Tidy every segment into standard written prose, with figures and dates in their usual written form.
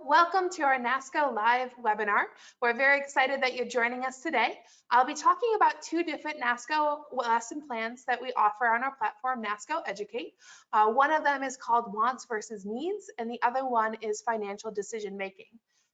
welcome to our NASCO live webinar. We're very excited that you're joining us today. I'll be talking about two different NASCO lesson plans that we offer on our platform, Nasco Educate. One of them is called Wants versus Needs, and the other one is Financial Decision Making.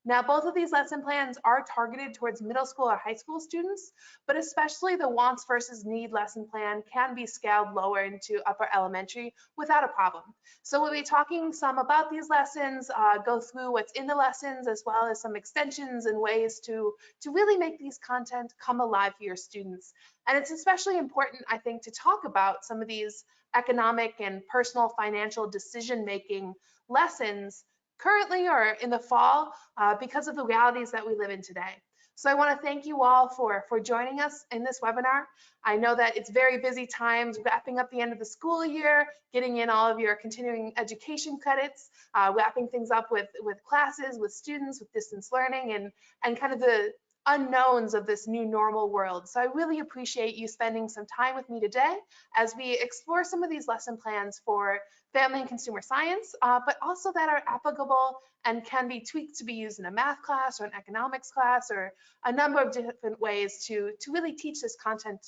Now, both of these lesson plans are targeted towards middle school or high school students, but especially the wants versus need lesson plan can be scaled lower into upper elementary without a problem. So we'll be talking some about these lessons, go through what's in the lessons, as well as some extensions and ways to really make these content come alive for your students. And it's especially important, I think, to talk about some of these economic and personal financial decision-making lessons currently or in the fall because of the realities that we live in today. So I want to thank you all for joining us in this webinar. I know that it's very busy times, wrapping up the end of the school year, getting in all of your continuing education credits, wrapping things up with classes, with students, with distance learning, and kind of the unknowns of this new normal world. So I really appreciate you spending some time with me today as we explore some of these lesson plans for family and consumer science, but also that are applicable and can be tweaked to be used in a math class or an economics class or a number of different ways to really teach this content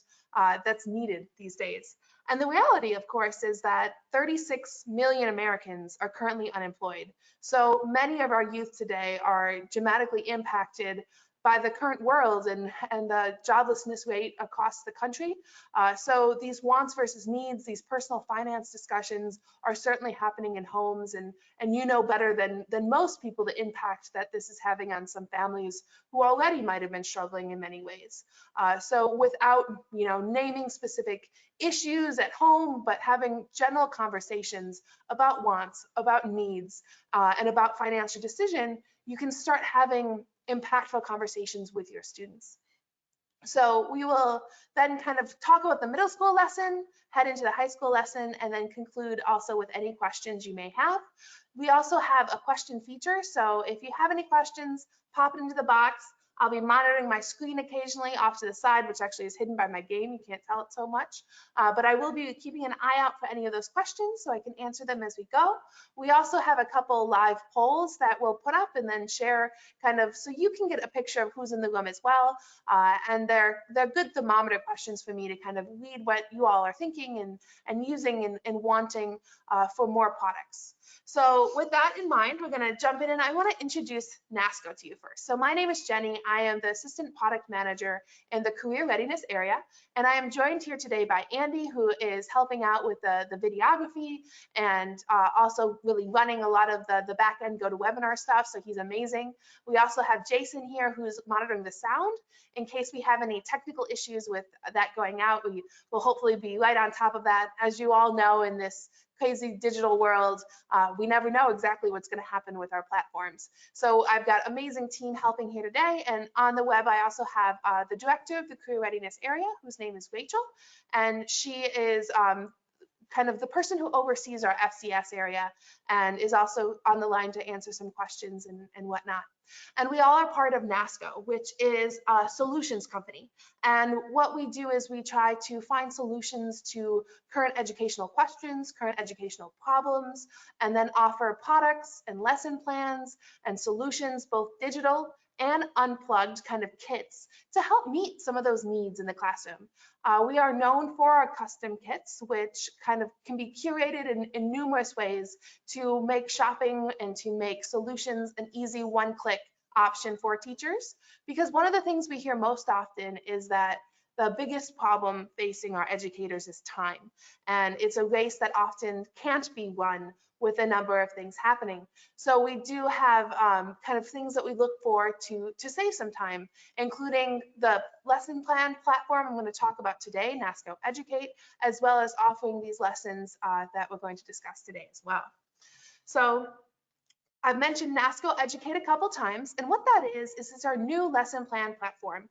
that's needed these days. And the reality, of course, is that 36 million Americans are currently unemployed. So many of our youth today are dramatically impacted by the current world and the joblessness rate across the country. So these wants versus needs, these personal finance discussions are certainly happening in homes, and you know better than most people the impact that this is having on some families who already might have been struggling in many ways. So without naming specific issues at home, but having general conversations about wants, about needs, and about financial decision, you can start having impactful conversations with your students. So we will then kind of talk about the middle school lesson, head into the high school lesson, and then conclude also with any questions you may have. We also have a question feature, so if you have any questions, pop it into the box. I'll be monitoring my screen occasionally off to the side, which actually is hidden by my game. You can't tell it so much, but I will be keeping an eye out for any of those questions so I can answer them as we go. We also have a couple live polls that we'll put up and then share kind of so you can get a picture of who's in the room as well. And they're good thermometer questions for me to kind of read what you all are thinking and using and wanting for more products. So with that in mind, we're going to jump in, and I want to introduce NASCO to you first. So my name is Jenny. I am the Assistant Product Manager in the Career Readiness area, and I am joined here today by Andy, who is helping out with the videography and also really running a lot of the back-end GoToWebinar stuff, so he's amazing. We also have Jason here, who's monitoring the sound in case we have any technical issues with that going out. We will hopefully be right on top of that. As you all know, in this crazy digital world, we never know exactly what's going to happen with our platforms. So I've got amazing team helping here today, and on the web I also have the director of the Career Readiness area, whose name is Rachel, and she is kind of the person who oversees our FCS area and is also on the line to answer some questions and whatnot. And we all are part of NASCO, which is a solutions company. And what we do is we try to find solutions to current educational questions, current educational problems, and then offer products and lesson plans and solutions, both digital and unplugged kind of kits to help meet some of those needs in the classroom. We are known for our custom kits, which kind of can be curated in numerous ways to make shopping and to make solutions an easy one-click option for teachers. Because one of the things we hear most often is that the biggest problem facing our educators is time. And it's a race that often can't be won with a number of things happening. So we do have kind of things that we look for to save some time, including the lesson plan platform I'm going to talk about today, Nasco Educate, as well as offering these lessons that we're going to discuss today as well. So I've mentioned Nasco Educate a couple times, and what that is it's our new lesson plan platform,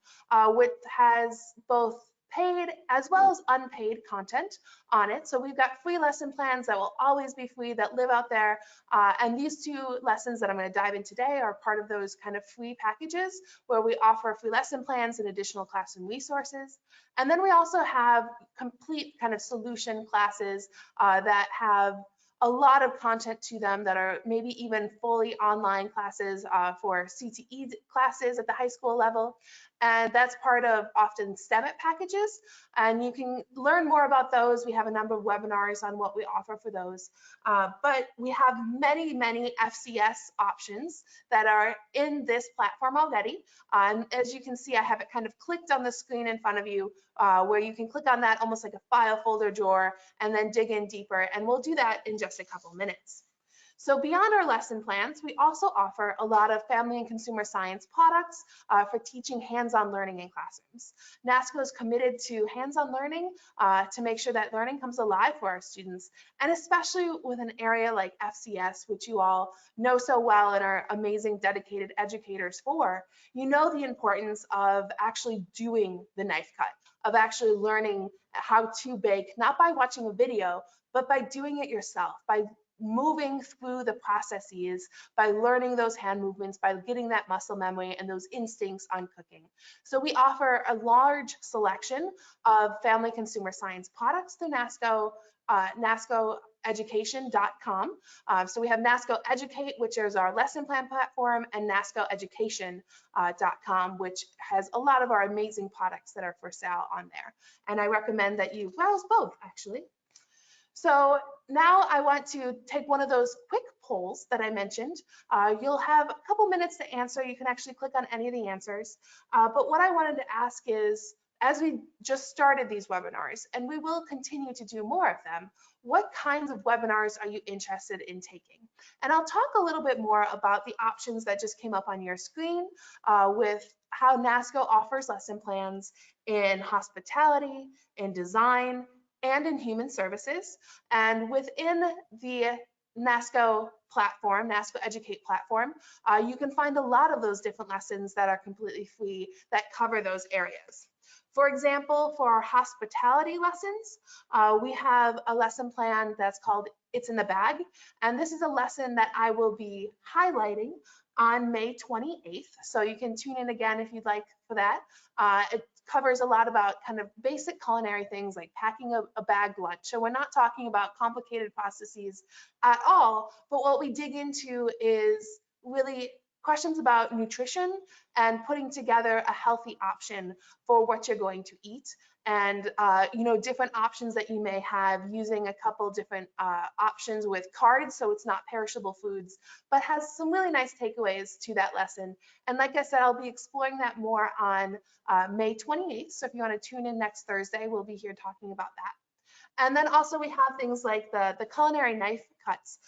which has both paid as well as unpaid content on it. So we've got free lesson plans that will always be free, that live out there. And these two lessons that I'm going to dive in today are part of those kind of free packages where we offer free lesson plans and additional classroom resources. And then we also have complete kind of solution classes that have a lot of content to them that are maybe even fully online classes for CTE classes at the high school level. And that's part of often STEM packages. And you can learn more about those. We have a number of webinars on what we offer for those. But we have many, many FCS options that are in this platform already. And as you can see, I have it kind of clicked on the screen in front of you, where you can click on that almost like a file folder drawer and then dig in deeper. And we'll do that in just a couple minutes. So beyond our lesson plans, we also offer a lot of family and consumer science products for teaching hands-on learning in classrooms. NASCO is committed to hands-on learning to make sure that learning comes alive for our students, and especially with an area like FCS, which you all know so well and are amazing dedicated educators for. You know the importance of actually doing the knife cut, of actually learning how to bake, not by watching a video, but by doing it yourself, by moving through the processes, by learning those hand movements, by getting that muscle memory and those instincts on cooking. So we offer a large selection of family consumer science products through NASCO, nascoeducation.com. So we have NASCO Educate, which is our lesson plan platform, and nascoeducation.com, which has a lot of our amazing products that are for sale on there. And I recommend that you browse both, actually. So now I want to take one of those quick polls that I mentioned. You'll have a couple minutes to answer. You can actually click on any of the answers. But what I wanted to ask is, as we just started these webinars, and we will continue to do more of them, what kinds of webinars are you interested in taking? And I'll talk a little bit more about the options that just came up on your screen with how NASCO offers lesson plans in hospitality, in design, and in human services. And within the NASCO platform, NASCO Educate platform, you can find a lot of those different lessons that are completely free that cover those areas. For example, for our hospitality lessons, we have a lesson plan that's called It's in the Bag. And this is a lesson that I will be highlighting on May 28th. So you can tune in again if you'd like for that. It covers a lot about kind of basic culinary things like packing a bag lunch. So we're not talking about complicated processes at all, but what we dig into is really questions about nutrition and putting together a healthy option for what you're going to eat, and different options that you may have using a couple different options with cards, so it's not perishable foods, but has some really nice takeaways to that lesson. And like I said, I'll be exploring that more on May 28th. So if you want to tune in next Thursday, we'll be here talking about that. And then also we have things like the culinary knife cuts,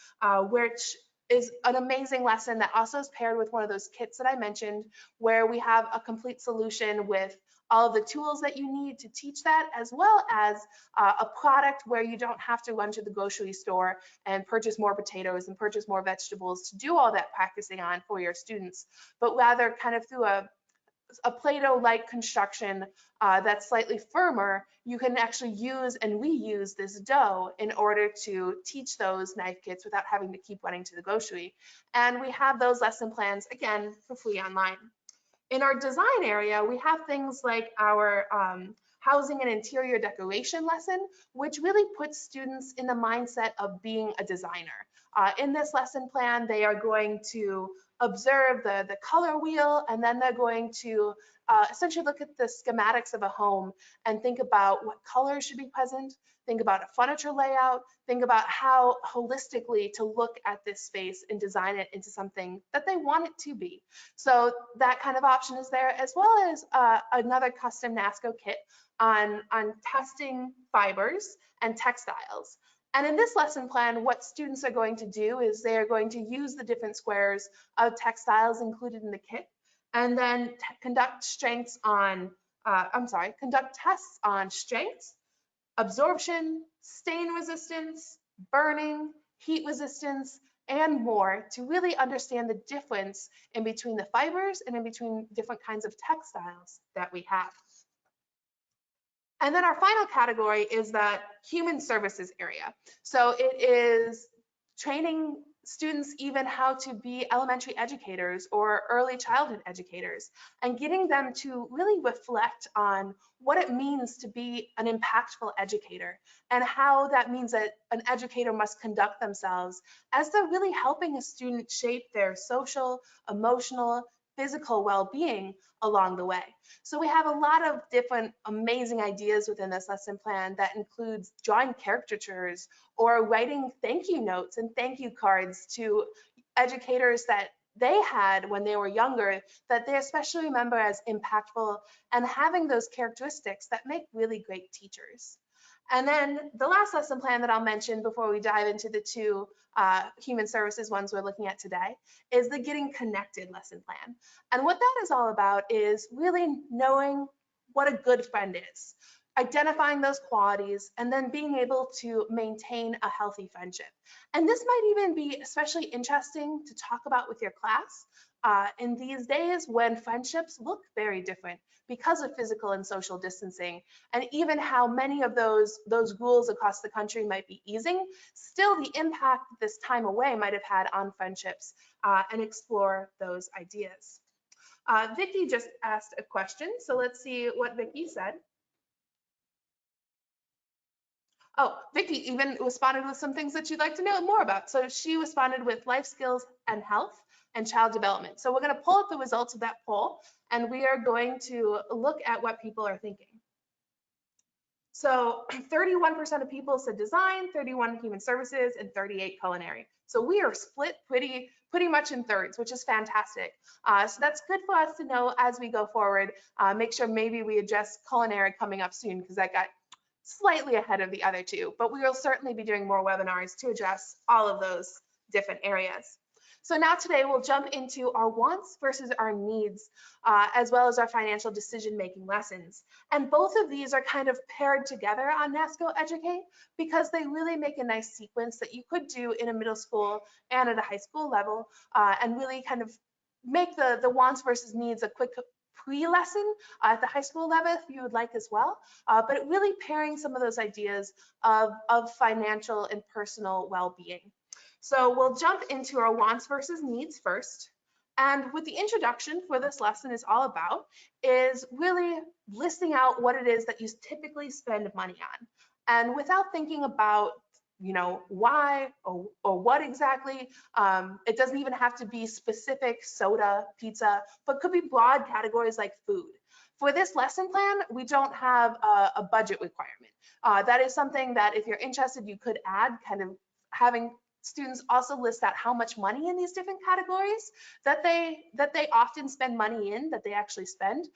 which is an amazing lesson that also is paired with one of those kits that I mentioned, where we have a complete solution with all of the tools that you need to teach that, as well as a product where you don't have to run to the grocery store and purchase more potatoes and purchase more vegetables to do all that practicing on for your students, but rather kind of through a Play-Doh-like construction that's slightly firmer, you can actually use and reuse this dough in order to teach those knife kits without having to keep running to the grocery. And we have those lesson plans, again, for free online. In our design area, we have things like our housing and interior decoration lesson, which really puts students in the mindset of being a designer. In this lesson plan, they are going to observe the color wheel, and then they're going to essentially look at the schematics of a home and think about what colors should be present, think about a furniture layout, think about how holistically to look at this space and design it into something that they want it to be. So that kind of option is there, as well as another custom NASCO kit on testing fibers and textiles. And in this lesson plan, what students are going to do is they are going to use the different squares of textiles included in the kit, and then conduct tests on strength, absorption, stain resistance, burning, heat resistance, and more to really understand the difference in between the fibers and in between different kinds of textiles that we have. And then our final category is the human services area. So it is training students even how to be elementary educators or early childhood educators, and getting them to really reflect on what it means to be an impactful educator and how that means that an educator must conduct themselves as they're really helping a student shape their social, emotional, physical well-being along the way. So we have a lot of different amazing ideas within this lesson plan that includes drawing caricatures or writing thank you notes and thank you cards to educators that they had when they were younger that they especially remember as impactful and having those characteristics that make really great teachers. And then the last lesson plan that I'll mention before we dive into the two human services ones we're looking at today is the Getting Connected lesson plan. And what that is all about is really knowing what a good friend is, identifying those qualities, and then being able to maintain a healthy friendship. And this might even be especially interesting to talk about with your class in these days when friendships look very different because of physical and social distancing, and even how many of those rules across the country might be easing, still the impact this time away might have had on friendships, and explore those ideas. Vicky just asked a question, so let's see what Vicky said. Oh, Vicky even responded with some things that you'd like to know more about. So she responded with life skills and health and child development. So we're going to pull up the results of that poll, and we are going to look at what people are thinking. So 31% of people said design, 31 human services, and 38 culinary. So we are split pretty much in thirds, which is fantastic. So that's good for us to know as we go forward. Make sure maybe we address culinary coming up soon because that got slightly ahead of the other two, but we will certainly be doing more webinars to address all of those different areas. So now today we'll jump into our wants versus our needs, as well as our financial decision-making lessons. And both of these are kind of paired together on Nasco Educate because they really make a nice sequence that you could do in a middle school and at a high school level, and really kind of make the wants versus needs a quick pre-lesson at the high school level if you would like as well, but it really pairing some of those ideas of financial and personal well-being. So we'll jump into our wants versus needs first. And what the introduction for this lesson is all about is really listing out what it is that you typically spend money on. And without thinking about why or what exactly, it doesn't even have to be specific soda, pizza, but could be broad categories like food. For this lesson plan, we don't have a budget requirement. That is something that if you're interested, you could add, kind of having students also list out how much money in these different categories that they often spend money in, that they actually spend,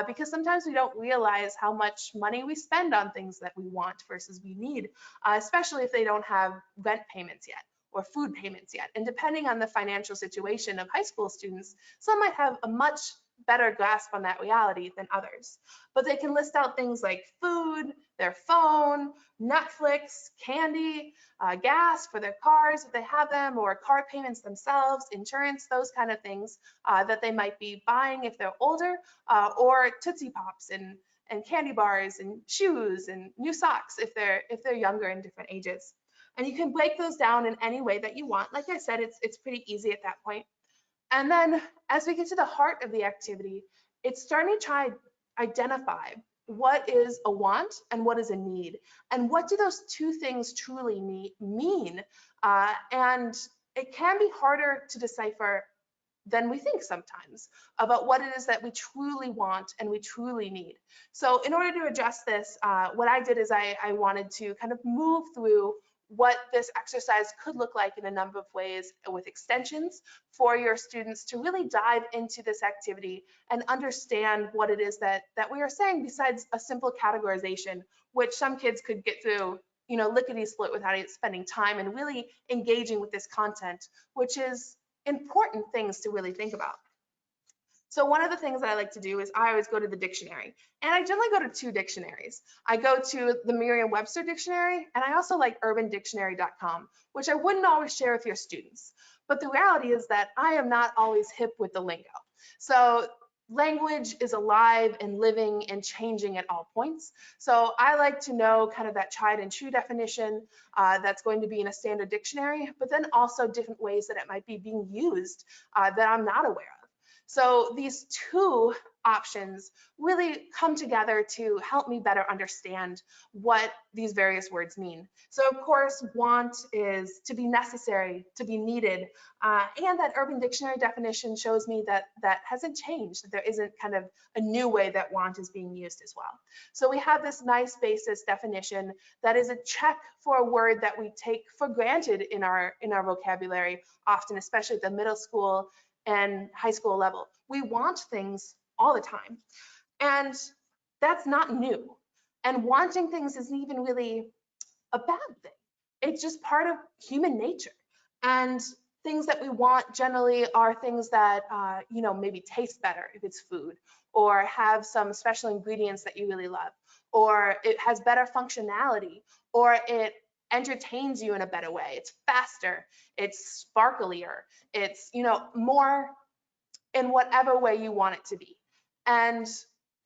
because sometimes we don't realize how much money we spend on things that we want versus we need, especially if they don't have rent payments yet or food payments yet. And depending on the financial situation of high school students, some might have a much better grasp on that reality than others. But they can list out things like food, their phone, Netflix, candy, gas for their cars if they have them, or car payments themselves, insurance, those kind of things that they might be buying if they're older, or Tootsie Pops and candy bars and shoes and new socks if they're younger in different ages. And you can break those down in any way that you want. Like I said, it's pretty easy at that point. And then as we get to the heart of the activity, it's starting to try to identify what is a want and what is a need, and what do those two things truly mean. And it can be harder to decipher than we think sometimes about what it is that we truly want and we truly need. So in order to address this, what I did is I wanted to kind of move through what this exercise could look like in a number of ways with extensions for your students to really dive into this activity and understand what it is that we are saying besides a simple categorization, which some kids could get through, lickety-split without spending time and really engaging with this content, which is important things to really think about. So one of the things that I like to do is I always go to the dictionary, and I generally go to two dictionaries. I go to the Merriam-Webster dictionary, and I also like urbandictionary.com, which I wouldn't always share with your students. But the reality is that I am not always hip with the lingo. So language is alive and living and changing at all points. So I like to know kind of that tried and true definition that's going to be in a standard dictionary, but then also different ways that it might be being used that I'm not aware of. So these two options really come together to help me better understand what these various words mean. So of course, want is to be necessary, to be needed, and that Urban Dictionary definition shows me that that hasn't changed, that there isn't kind of a new way that want is being used as well. So we have this nice basis definition that is a check for a word that we take for granted in our vocabulary often, especially at the middle school and high school level. We want things all the time, and that's not new. And wanting things isn't even really a bad thing. It's just part of human nature. And things that we want generally are things that, maybe taste better if it's food, or have some special ingredients that you really love, or it has better functionality, or it entertains you in a better way. It's faster, it's sparklier, it's, more in whatever way you want it to be. And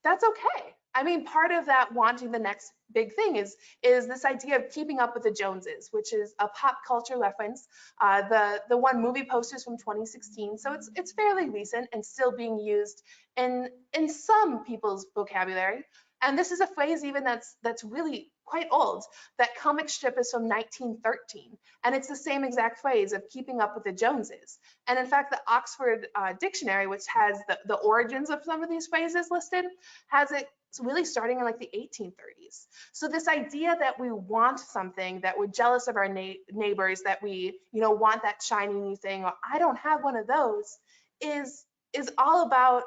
that's okay. I mean, part of that wanting the next big thing is this idea of keeping up with the Joneses, which is a pop culture reference. The one movie poster is from 2016, so it's fairly recent and still being used in some people's vocabulary. And this is a phrase even that's really quite old. That comic strip is from 1913, and it's the same exact phrase of keeping up with the Joneses. And in fact, the Oxford Dictionary, which has the origins of some of these phrases listed, has it really starting in like the 1830s. So this idea that we want something, that we're jealous of our neighbors, that we, want that shiny new thing, or I don't have one of those, is all about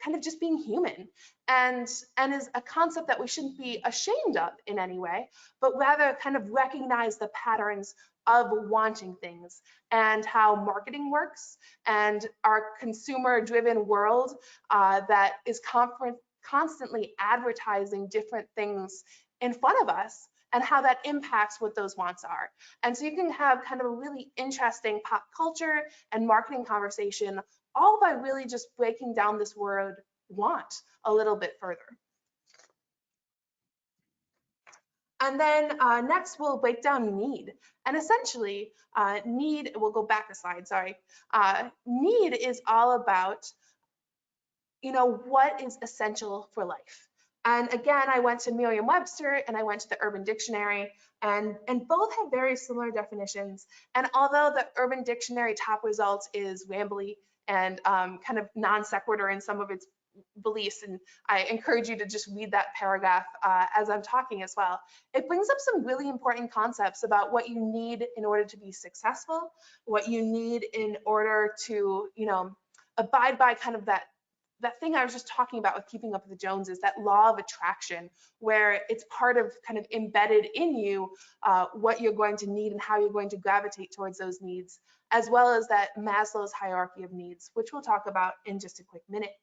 kind of just being human, and is a concept that we shouldn't be ashamed of in any way, but rather kind of recognize the patterns of wanting things and how marketing works, and our consumer-driven world that is constantly advertising different things in front of us, and how that impacts what those wants are. And so you can have kind of a really interesting pop culture and marketing conversation, all by really just breaking down this word want a little bit further. And then next we'll break down need. And essentially need, we'll go back a slide, sorry. Need is all about, what is essential for life. And again, I went to Merriam-Webster and I went to the Urban Dictionary, and both have very similar definitions. And although the Urban Dictionary top result is rambly and kind of non sequitur in some of its beliefs, and I encourage you to just read that paragraph as I'm talking as well, it brings up some really important concepts about what you need in order to be successful, what you need in order to, abide by kind of that thing I was just talking about with keeping up with the Joneses, that law of attraction, where it's part of kind of embedded in you what you're going to need and how you're going to gravitate towards those needs, as well as that Maslow's hierarchy of needs, which we'll talk about in just a quick minute.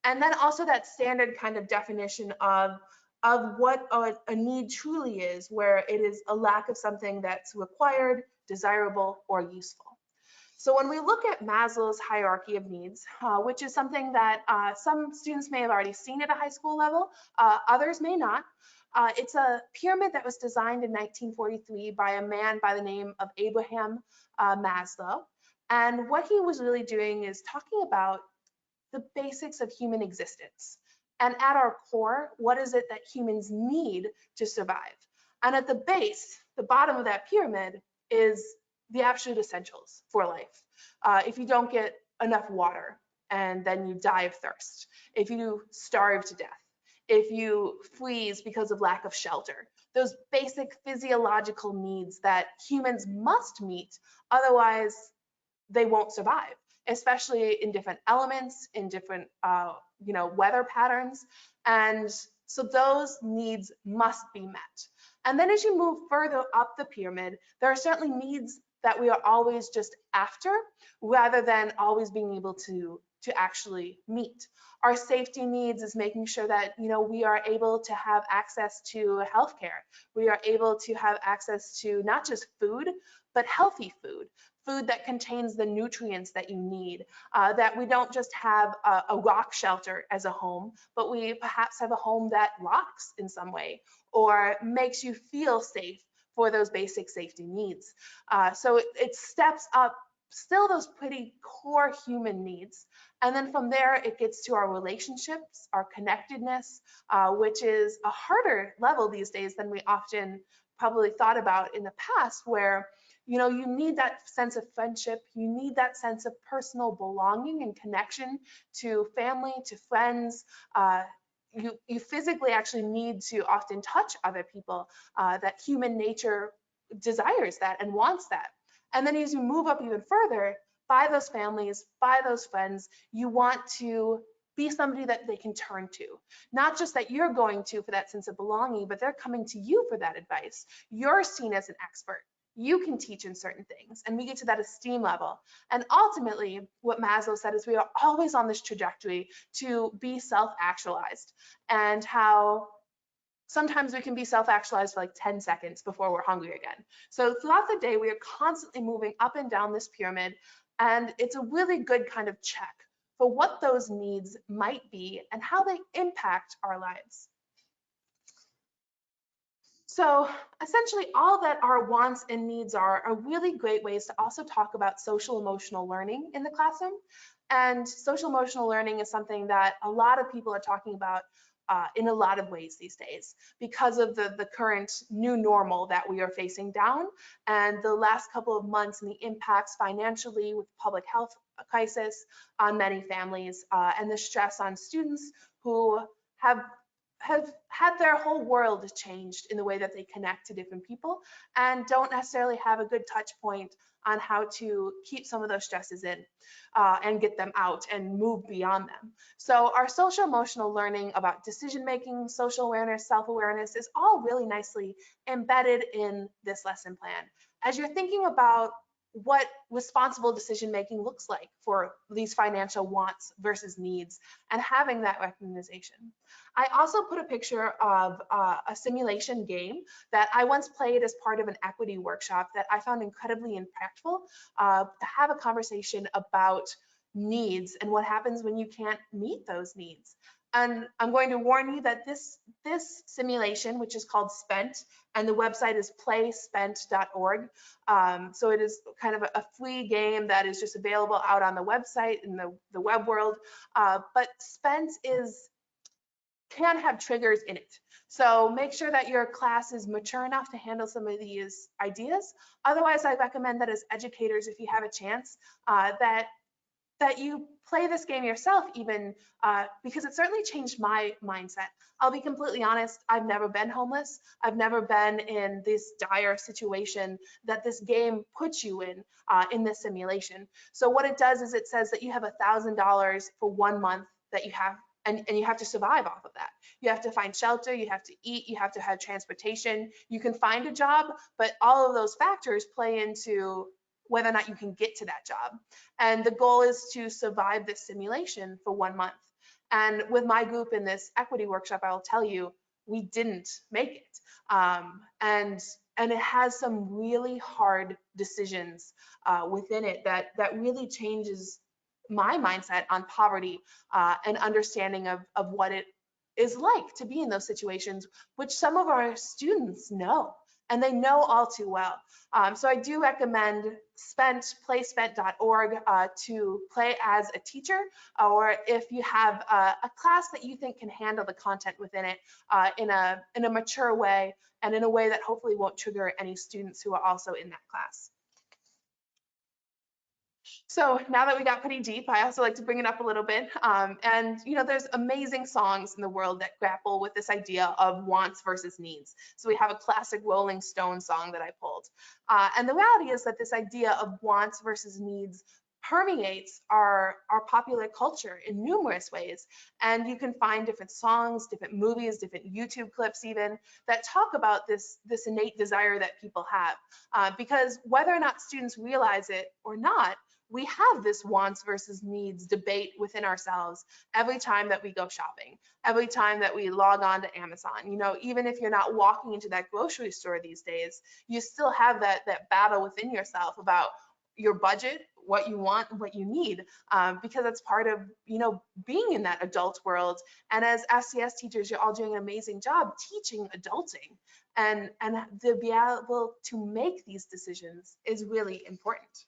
And then also that standard kind of definition of what a need truly is, where it is a lack of something that's required, desirable, or useful. So when we look at Maslow's hierarchy of needs, which is something that some students may have already seen at a high school level, others may not. It's a pyramid that was designed in 1943 by a man by the name of Abraham Maslow. And what he was really doing is talking about the basics of human existence. And at our core, what is it that humans need to survive? And at the base, the bottom of that pyramid, is the absolute essentials for life. If you don't get enough water, and then you die of thirst, if you starve to death, if you freeze because of lack of shelter, those basic physiological needs that humans must meet, otherwise they won't survive, especially in different elements, in different weather patterns. And so those needs must be met. And then as you move further up the pyramid, there are certainly needs that we are always just after, rather than always being able to actually meet. Our safety needs is making sure that we are able to have access to healthcare. We are able to have access to not just food, but healthy food. food that contains the nutrients that you need, that we don't just have a rock shelter as a home, but we perhaps have a home that rocks in some way or makes you feel safe for those basic safety needs. So it steps up still those pretty core human needs. And then from there, it gets to our relationships, our connectedness, which is a harder level these days than we often probably thought about in the past, where you need that sense of friendship, you need that sense of personal belonging and connection to family, to friends. You physically actually need to often touch other people. That human nature desires that and wants that. And then as you move up even further, by those families, by those friends, you want to be somebody that they can turn to. Not just that you're going to for that sense of belonging, but they're coming to you for that advice. You're seen as an expert. You can teach in certain things, and we get to that esteem level. And ultimately, what Maslow said is we are always on this trajectory to be self-actualized, and how sometimes we can be self-actualized for like 10 seconds before we're hungry again. So throughout the day, we are constantly moving up and down this pyramid, and it's a really good kind of check for what those needs might be and how they impact our lives. So essentially, all that our wants and needs are really great ways to also talk about social emotional learning in the classroom. And social emotional learning is something that a lot of people are talking about in a lot of ways these days because of the current new normal that we are facing down, and the last couple of months and the impacts financially with public health crisis on many families, and the stress on students who have had their whole world changed in the way that they connect to different people and don't necessarily have a good touch point on how to keep some of those stresses in and get them out and move beyond them. So our social emotional learning about decision making, social awareness, self-awareness is all really nicely embedded in this lesson plan. As you're thinking about what responsible decision making looks like for these financial wants versus needs and having that recognition. I also put a picture of a simulation game that I once played as part of an equity workshop that I found incredibly impactful, to have a conversation about needs and what happens when you can't meet those needs. And I'm going to warn you that this simulation, which is called Spent, and the website is playspent.org. So it is kind of a free game that is just available out on the website in the web world. But Spent can have triggers in it. So make sure that your class is mature enough to handle some of these ideas. Otherwise, I recommend that as educators, if you have a chance, that you play this game yourself even, because it certainly changed my mindset. I'll be completely honest, I've never been homeless. I've never been in this dire situation that this game puts you in this simulation. So what it does is it says that you have $1,000 for 1 month that you have, and you have to survive off of that. You have to find shelter, you have to eat, you have to have transportation, you can find a job, but all of those factors play into whether or not you can get to that job. And the goal is to survive this simulation for 1 month. And with my group in this equity workshop, I will tell you, we didn't make it. And it has some really hard decisions within it that really changes my mindset on poverty and understanding of what it is like to be in those situations, which some of our students know, and they know all too well. So I do recommend playspent.org to play as a teacher, or if you have a class that you think can handle the content within it in a mature way, and in a way that hopefully won't trigger any students who are also in that class. So now that we got pretty deep, I also like to bring it up a little bit. And there's amazing songs in the world that grapple with this idea of wants versus needs. So we have a classic Rolling Stone song that I pulled. And the reality is that this idea of wants versus needs permeates our popular culture in numerous ways. And you can find different songs, different movies, different YouTube clips even, that talk about this innate desire that people have. Because whether or not students realize it or not, we have this wants versus needs debate within ourselves every time that we go shopping, every time that we log on to Amazon. Even if you're not walking into that grocery store these days, you still have that battle within yourself about, your budget, what you want, what you need, because that's part of, being in that adult world. And as SCS teachers, you're all doing an amazing job teaching adulting, and to be able to make these decisions is really important.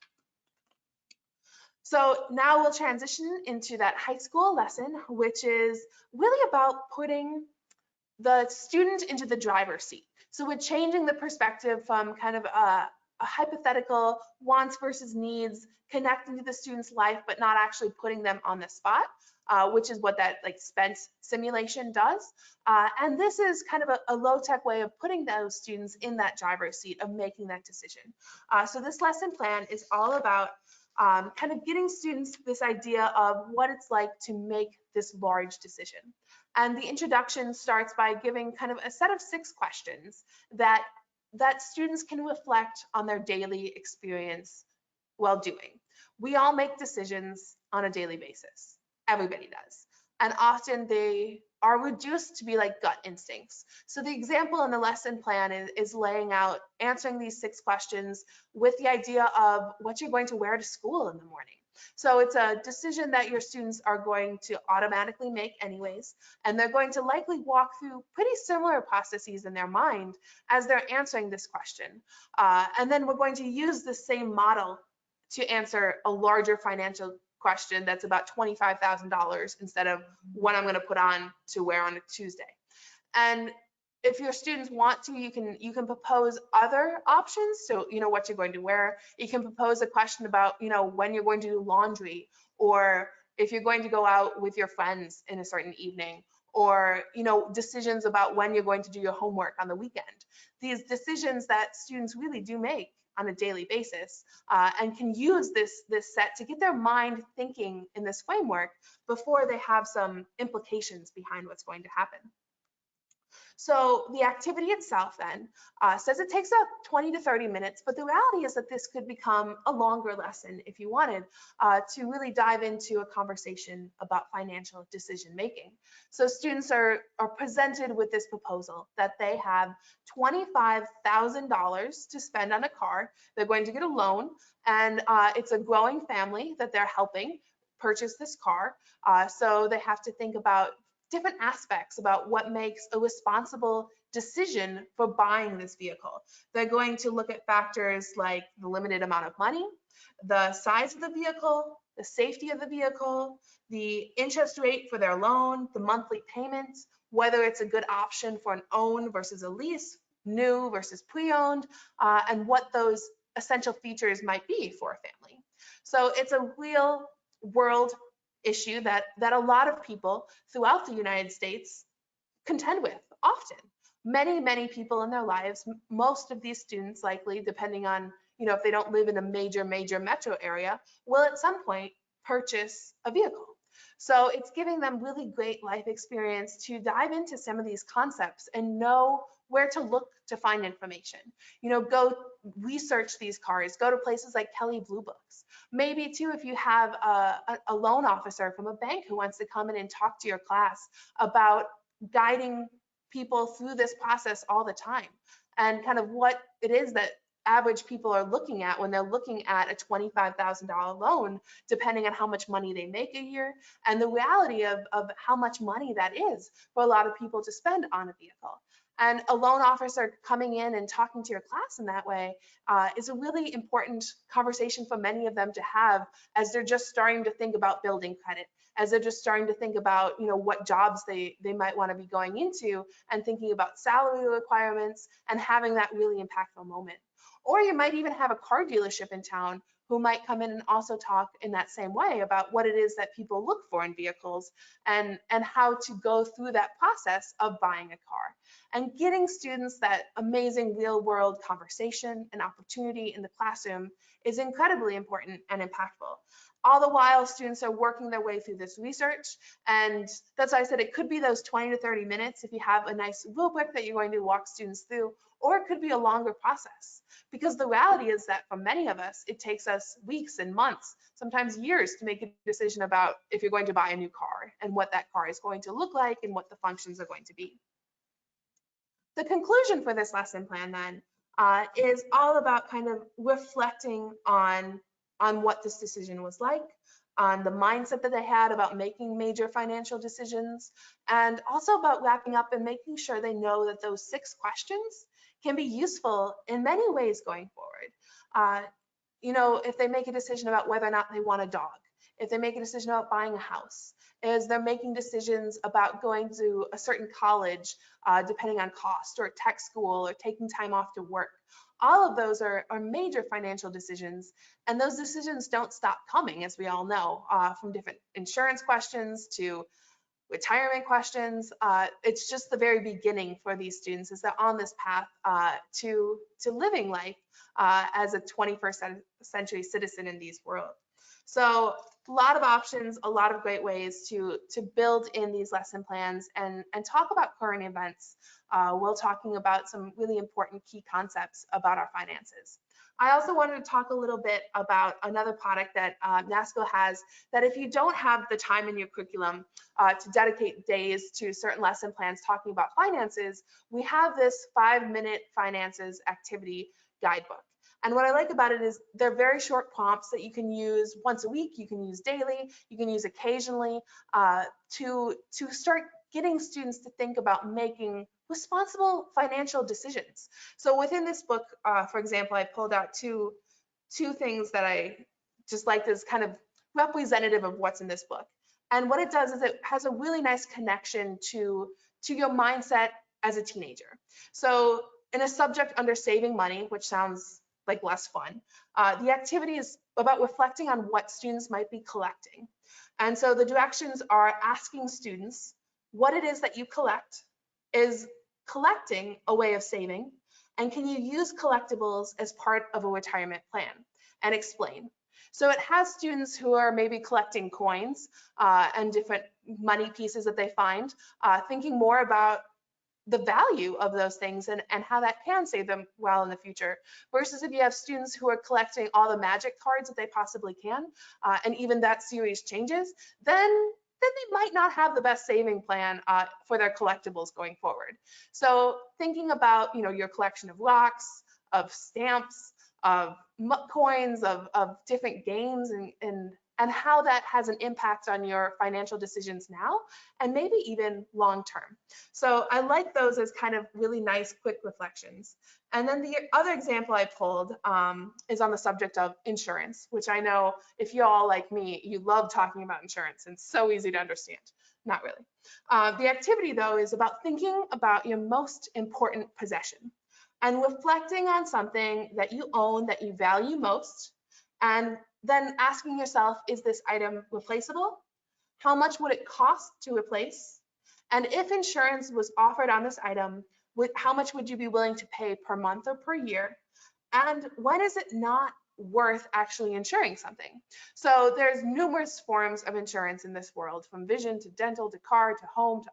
So now we'll transition into that high school lesson, which is really about putting the student into the driver's seat. So we're changing the perspective from kind of a hypothetical wants versus needs, connecting to the student's life, but not actually putting them on the spot, which is what that like Spence simulation does. And this is kind of a low-tech way of putting those students in that driver's seat of making that decision. So this lesson plan is all about kind of getting students this idea of what it's like to make this large decision. And the introduction starts by giving kind of a set of 6 questions that students can reflect on their daily experience while doing. We all make decisions on a daily basis. Everybody does. And often they are reduced to be like gut instincts. So the example in the lesson plan is laying out, answering these 6 questions with the idea of what you're going to wear to school in the morning. So it's a decision that your students are going to automatically make anyways, and they're going to likely walk through pretty similar processes in their mind as they're answering this question. And then we're going to use the same model to answer a larger financial question that's about $25,000 instead of what I'm going to put on to wear on a Tuesday. And if your students want to, you can propose other options. So, what you're going to wear. You can propose a question about, when you're going to do laundry, or if you're going to go out with your friends in a certain evening, or, decisions about when you're going to do your homework on the weekend. These decisions that students really do make on a daily basis, and can use this set to get their mind thinking in this framework before they have some implications behind what's going to happen. So the activity itself then says it takes about 20 to 30 minutes, but the reality is that this could become a longer lesson if you wanted to really dive into a conversation about financial decision making. So students are presented with this proposal that they have $25,000 to spend on a car. They're going to get a loan, and it's a growing family that they're helping purchase this car. So they have to think about different aspects about what makes a responsible decision for buying this vehicle. They're going to look at factors like the limited amount of money, the size of the vehicle, the safety of the vehicle, the interest rate for their loan, the monthly payments, whether it's a good option for an own versus a lease, new versus pre-owned, and what those essential features might be for a family. So it's a real world issue that a lot of people throughout the United States contend with often. Many people in their lives, most of these students likely, depending on, if they don't live in a major metro area, will at some point purchase a vehicle. So it's giving them really great life experience to dive into some of these concepts and know where to look to find information. Go research these cars, go to places like Kelley Blue Books. Maybe too, if you have a loan officer from a bank who wants to come in and talk to your class about guiding people through this process all the time, and kind of what it is that average people are looking at when they're looking at a $25,000 loan, depending on how much money they make a year, and the reality of how much money that is for a lot of people to spend on a vehicle. And a loan officer coming in and talking to your class in that way is a really important conversation for many of them to have as they're just starting to think about building credit, as they're just starting to think about, what jobs they might want to be going into, and thinking about salary requirements and having that really impactful moment. Or you might even have a car dealership in town who might come in and also talk in that same way about what it is that people look for in vehicles, and how to go through that process of buying a car. And getting students that amazing real world conversation and opportunity in the classroom is incredibly important and impactful. All the while, students are working their way through this research, and that's why I said it could be those 20 to 30 minutes if you have a nice rubric that you're going to walk students through, or it could be a longer process. Because the reality is that for many of us, it takes us weeks and months, sometimes years, to make a decision about if you're going to buy a new car and what that car is going to look like and what the functions are going to be. The conclusion for this lesson plan then is all about kind of reflecting on on what this decision was like, on the mindset that they had about making major financial decisions, and also about wrapping up and making sure they know that those 6 questions can be useful in many ways going forward. You know, if they make a decision about whether or not they want a dog, if they make a decision about buying a house, as they're making decisions about going to a certain college, depending on cost, or tech school, or taking time off to work. All of those are major financial decisions, and those decisions don't stop coming, as we all know, from different insurance questions to retirement questions. It's just the very beginning for these students as they're on this path to living life as a 21st century citizen in these world. So a lot of options, a lot of great ways to build in these lesson plans and talk about current events while talking about some really important key concepts about our finances. I also wanted to talk a little bit about another product that NASCO has, that if you don't have the time in your curriculum to dedicate days to certain lesson plans talking about finances, we have this 5-minute finances activity guidebook. And what I like about it is they're very short prompts that you can use once a week, you can use daily, you can use occasionally to start getting students to think about making responsible financial decisions. So within this book, for example, I pulled out two things that I just liked as kind of representative of what's in this book. And what it does is it has a really nice connection to your mindset as a teenager. So in a subject under saving money, which sounds like less fun, the activity is about reflecting on what students might be collecting. And so the directions are asking students what it is that you collect. Is collecting a way of saving? And can you use collectibles as part of a retirement plan? And explain. So it has students who are maybe collecting coins and different money pieces that they find, thinking more about the value of those things and how that can save them well in the future, versus if you have students who are collecting all the magic cards that they possibly can, and even that series changes, then they might not have the best saving plan for their collectibles going forward. So thinking about, you know, your collection of rocks, of stamps, of coins, of different games, and how that has an impact on your financial decisions now and maybe even long term. So I like those as kind of really nice quick reflections. And then the other example I pulled is on the subject of insurance, which I know if you all like me, you love talking about insurance and it's so easy to understand. Not really. The activity though is about thinking about your most important possession and reflecting on something that you own that you value most, and then asking yourself, is this item replaceable? How much would it cost to replace? And if insurance was offered on this item, how much would you be willing to pay per month or per year? And when is it not worth actually insuring something? So there's numerous forms of insurance in this world, from vision to dental to car to home to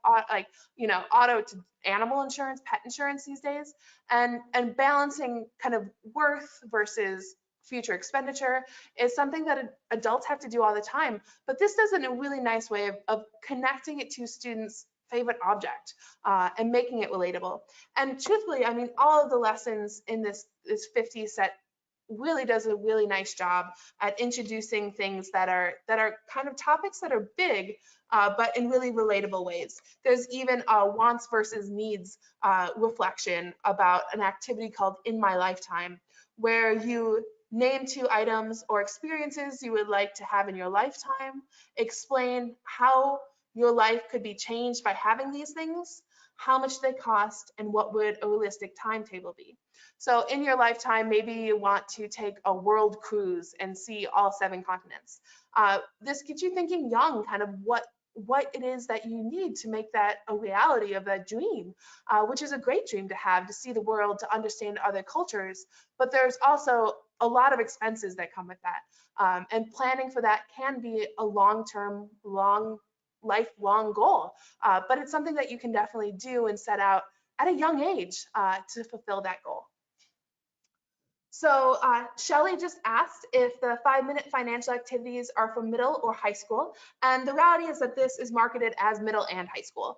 auto to animal insurance, pet insurance these days, and balancing kind of worth versus future expenditure is something that adults have to do all the time, but this does it in a really nice way of connecting it to students' favorite object and making it relatable. And truthfully, I mean, all of the lessons in this 50 set really does a really nice job at introducing things that are kind of topics that are big, but in really relatable ways. There's even a wants versus needs reflection about an activity called In My Lifetime, where you name 2 items or experiences you would like to have in your lifetime, explain how your life could be changed by having these things, how much they cost, and what would a realistic timetable be. So in your lifetime, maybe you want to take a world cruise and see all 7 continents. This gets you thinking young, kind of what it is that you need to make that a reality of that dream, which is a great dream to have, to see the world, to understand other cultures. But there's also a lot of expenses that come with that. And planning for that can be a long-term, lifelong goal. But it's something that you can definitely do and set out at a young age to fulfill that goal. So Shelley just asked if the 5-minute financial activities are for middle or high school. And the reality is that this is marketed as middle and high school.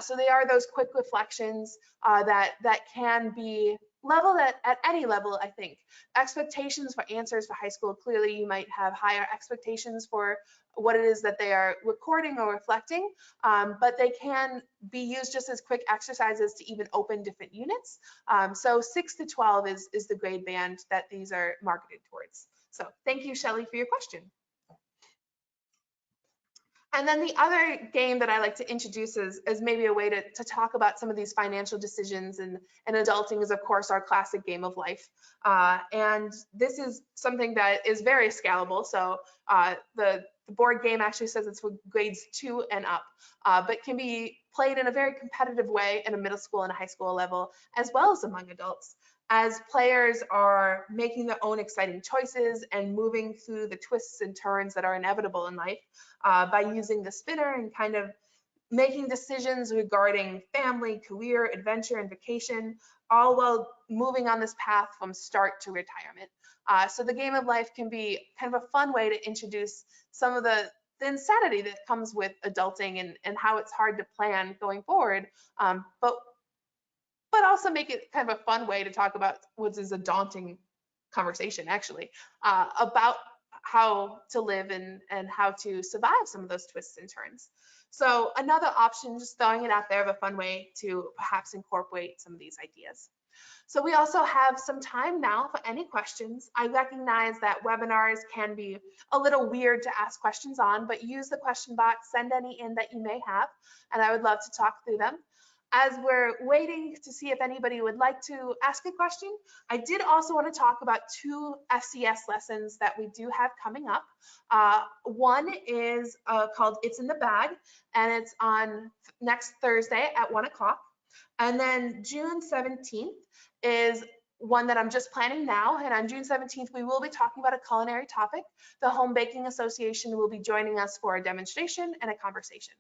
So they are those quick reflections that can be level at any level, I think. Expectations for answers for high school, clearly you might have higher expectations for what it is that they are recording or reflecting, but they can be used just as quick exercises to even open different units. So 6 to 12 is the grade band that these are marketed towards. So thank you, Shelley, for your question. And then the other game that I like to introduce is maybe a way to talk about some of these financial decisions, and adulting is, of course, our classic game of life. And this is something that is very scalable. So the board game actually says it's for grades 2 and up, but can be played in a very competitive way in a middle school and a high school level, as well as among adults, as players are making their own exciting choices and moving through the twists and turns that are inevitable in life by using the spinner and kind of making decisions regarding family, career, adventure, and vacation, all while moving on this path from start to retirement. So the game of life can be kind of a fun way to introduce some of the insanity that comes with adulting and how it's hard to plan going forward, but also make it kind of a fun way to talk about what is a daunting conversation, actually, about how to live and how to survive some of those twists and turns. So another option, just throwing it out there, of a fun way to perhaps incorporate some of these ideas. So we also have some time now for any questions. I recognize that webinars can be a little weird to ask questions on, but use the question box, send any in that you may have, and I would love to talk through them. As we're waiting to see if anybody would like to ask a question, I did also want to talk about 2 FCS lessons that we do have coming up. One is called It's in the Bag, and it's on next Thursday at 1 o'clock. And then June 17th is one that I'm just planning now. And on June 17th, we will be talking about a culinary topic. The Home Baking Association will be joining us for a demonstration and a conversation.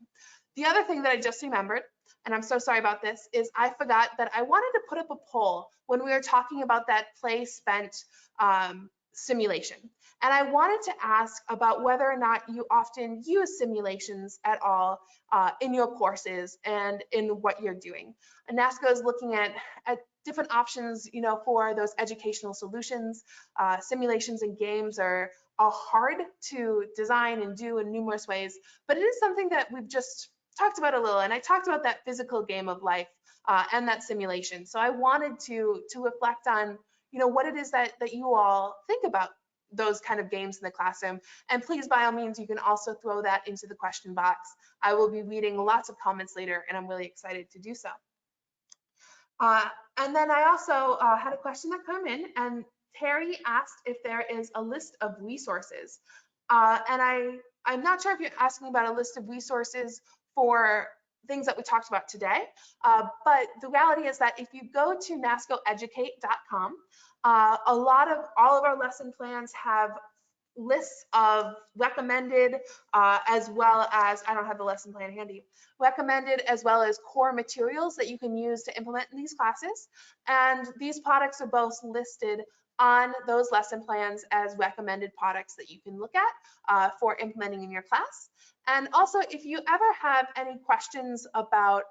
The other thing that I just remembered, and I'm so sorry about this, is I forgot that I wanted to put up a poll when we were talking about that play spent simulation. And I wanted to ask about whether or not you often use simulations at all in your courses and in what you're doing. And NASCO is looking at different options, for those educational solutions. Simulations and games are hard to design and do in numerous ways, but it is something that we've just talked about a little, and I talked about that physical game of life and that simulation. So I wanted to reflect on, what it is that you all think about those kind of games in the classroom. And please, by all means, you can also throw that into the question box. I will be reading lots of comments later, and I'm really excited to do so. And then I also had a question that came in, and Terry asked if there is a list of resources. And I'm not sure if you're asking about a list of resources for things that we talked about today, but the reality is that if you go to nascoeducate.com, all of our lesson plans have lists of recommended as well as, I don't have the lesson plan handy, recommended as well as core materials that you can use to implement in these classes. And these products are both listed on those lesson plans as recommended products that you can look at for implementing in your class. And also, if you ever have any questions about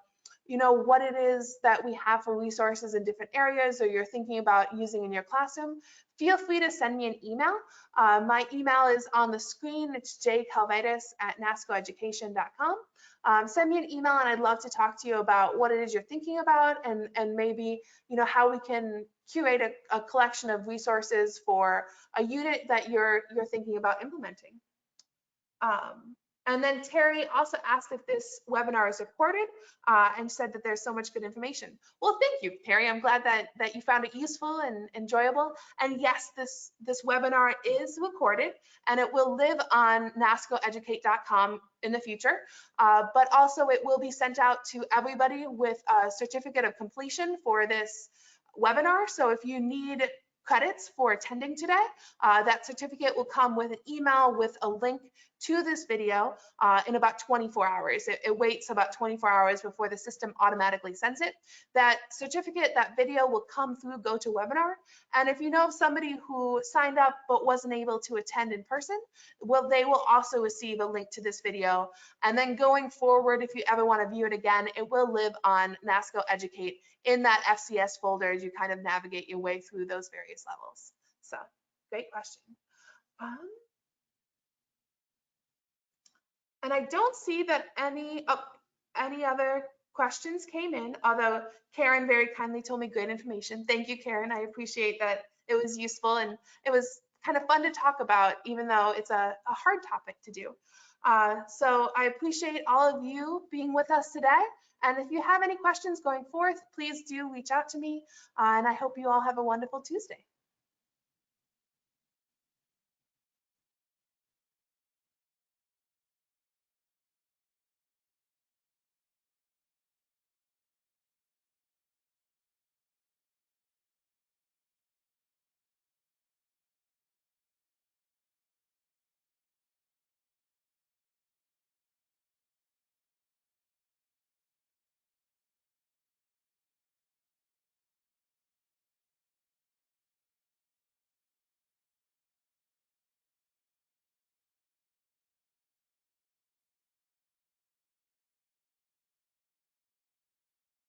what it is that we have for resources in different areas, or you're thinking about using in your classroom, feel free to send me an email. My email is on the screen. It's jcalvitis@nascoeducation.com. Send me an email, and I'd love to talk to you about what it is you're thinking about, and maybe how we can curate a collection of resources for a unit that you're thinking about implementing. And then Terry also asked if this webinar is recorded and said that there's so much good information. Well, thank you, Terry. I'm glad that you found it useful and enjoyable. And yes, this webinar is recorded, and it will live on nascoeducate.com in the future, but also it will be sent out to everybody with a certificate of completion for this webinar. So if you need credits for attending today, that certificate will come with an email with a link to this video in about 24 hours. It waits about 24 hours before the system automatically sends it. That certificate, that video will come through GoToWebinar. And if you know of somebody who signed up but wasn't able to attend in person, well, they will also receive a link to this video. And then going forward, if you ever want to view it again, it will live on NASCO Educate in that FCS folder as you kind of navigate your way through those various levels. So, great question. And I don't see that any other questions came in, although Karen very kindly told me great information. Thank you, Karen. I appreciate that it was useful and it was kind of fun to talk about, even though it's a hard topic to do. So I appreciate all of you being with us today. And if you have any questions going forth, please do reach out to me. And I hope you all have a wonderful Tuesday.